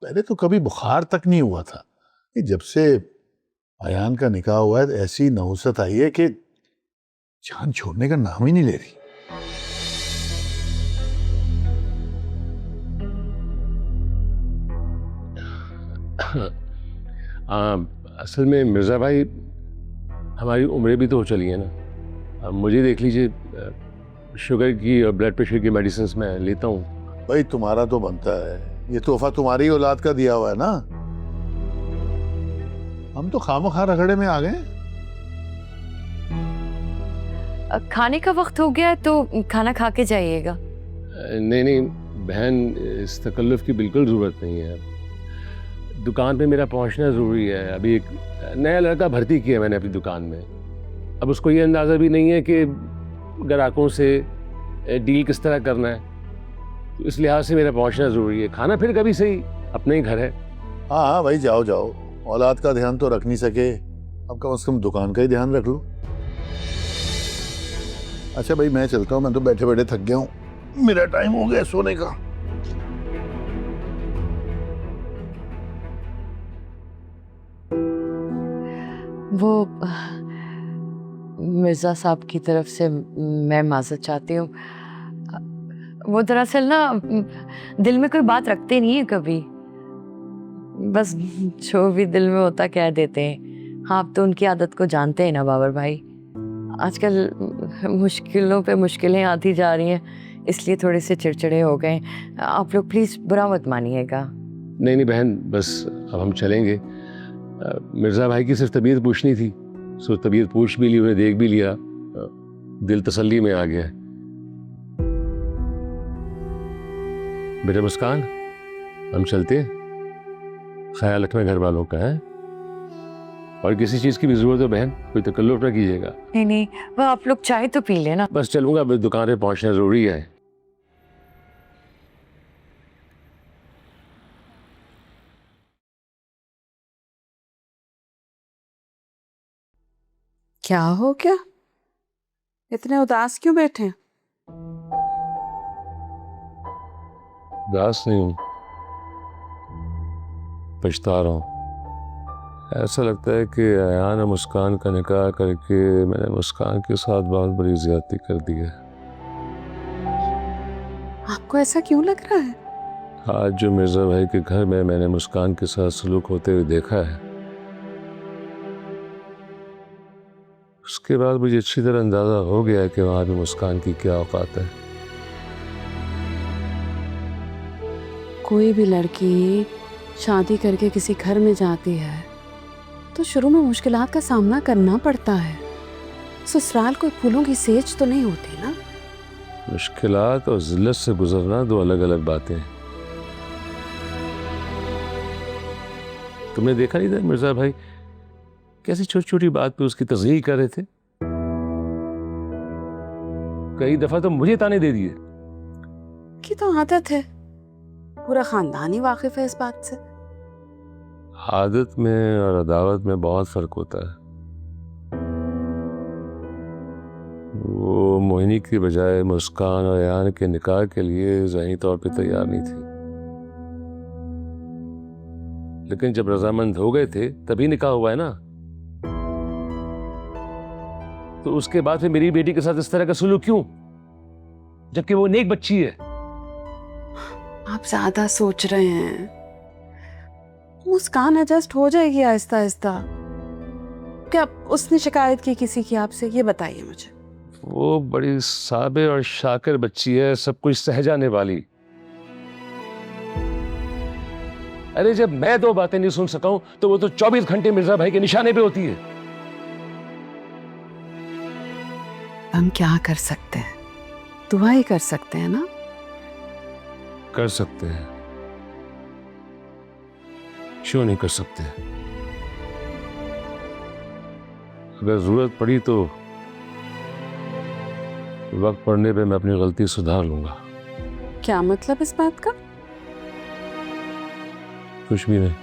पहले तो कभी बुखार तक नहीं हुआ था, कि जब से अयान का निकाह हुआ है ऐसी नहुसत आई है कि जान छोड़ने का नाम ही नहीं ले रही। असल में मिर्ज़ा भाई, हमारी उम्रें भी तो हो चली हैं ना। अब मुझे देख लीजिए, शुगर की और ब्लड प्रेशर की मेडिसिन मैं लेता हूँ। भाई तुम्हारा तो बनता है, ये तोहफा तुम्हारी औलाद का दिया हुआ है ना। हम तो खामखा रगड़े में आ गए। खाने का वक्त हो गया है तो खाना खा के जाइएगा। नहीं नहीं बहन, इस तकल्लुफ़ की बिल्कुल ज़रूरत नहीं है। दुकान पे मेरा पहुंचना ज़रूरी है। अभी एक नया लड़का भर्ती किया मैंने अपनी दुकान में। अब उसको ये अंदाज़ा भी नहीं है कि ग्राहकों से डील किस तरह करना है, तो इस लिहाज से मेरा पहुंचना ज़रूरी है। खाना फिर कभी सही, अपना ही घर है। हाँ हाँ भाई, जाओ जाओ, औलाद का ध्यान तो रख नहीं सके, अब कम से कम दुकान का ही ध्यान रख लो। अच्छा भाई मैं चलता हूँ, मैं तो बैठे बैठे थक गया हूँ, मेरा टाइम हो गया सोने का। वो मिर्ज़ा साहब की तरफ से मैं माज़रत चाहती हूँ। वो दरअसल ना दिल में कोई बात रखते नहीं है कभी, बस जो भी दिल में होता कह देते हैं। हाँ, आप तो उनकी आदत को जानते हैं ना बाबर भाई। आजकल मुश्किलों पे मुश्किलें आती जा रही हैं, इसलिए थोड़े से चिड़चिड़े हो गए। आप लोग प्लीज़ बुरा मत मानिएगा। नहीं नहीं बहन, बस अब हम चलेंगे। मिर्ज़ा भाई की सिर्फ तबीयत पूछनी थी, सो तबीयत पूछ भी ली, उन्हें देख भी लिया, दिल तसल्ली में आ गया। बेटा मुस्कान, हम चलते हैं। ख्याल रखना घर वालों का है, और किसी चीज़ की भी ज़रूरत हो बहन, कोई तकल्लुफ़ ना कीजिएगा। नहीं नहीं, वह आप लोग चाय तो पी लेना। बस चलूँगा, बस दुकान पे पहुँचना ज़रूरी है। क्या हो गया? इतने उदास क्यों बैठे हैं? उदास नहीं हूँ, पछता रहा हूँ। ऐसा लगता है कि अयान और मुस्कान का निकाह करके मैंने मुस्कान के साथ बहुत बड़ी ज्यादती कर दी है। आपको ऐसा क्यों लग रहा है? आज जो मिर्ज़ा भाई के घर में मैंने मुस्कान के साथ सलूक होते हुए देखा है, उसके बाद मुझे अच्छी तरह अंदाजा हो गया है कि वहां भी मुस्कान की क्या औकात है। कोई भी लड़की शादी करके किसी घर में जाती है तो शुरू में मुश्किलात का सामना करना पड़ता है। ससुराल कोई फूलों की सेज तो नहीं होती ना। मुश्किलात और जिल्लत से गुजरना दो अलग अलग बातें हैं। तुमने देखा नहीं था मिर्ज़ा भाई कैसी छोटी छोटी बात पे उसकी तज़हीक कर रहे थे? कई दफा तो मुझे ताने दे दिए। की तो आदत है, पूरा खानदान ही वाकिफ है इस बात से। आदत में और अदावत में बहुत फर्क होता है। वो मोहिनी की बजाय मुस्कान और अयान के निकाह के लिए ज़हनी तौर पे तैयार नहीं थी, लेकिन जब रजामंद हो गए थे तभी निकाह हुआ है ना। तो उसके बाद फिर मेरी बेटी के साथ इस तरह का सलूक क्यों, जबकि वो नेक बच्ची है? आप ज्यादा सोच रहे हैं। मुस्कान एडजस्ट हो जाएगी आहिस्ता आहिस्ता। क्या उसने शिकायत की किसी की आपसे, ये बताइए मुझे। वो बड़ी साबिर और शाकिर बच्ची है, सब कुछ सह जाने वाली। अरे जब मैं दो बातें नहीं सुन सका हूं तो वो तो 24 घंटे मिर्जा भाई के निशाने पे होती है। हम क्या कर सकते हैं? दुआ ही कर सकते हैं ना। कर सकते हैं, क्यों नहीं कर सकते? अगर जरूरत पड़ी तो वक्त पड़ने पे मैं अपनी गलती सुधार लूंगा। क्या मतलब इस बात का? कुछ भी नहीं।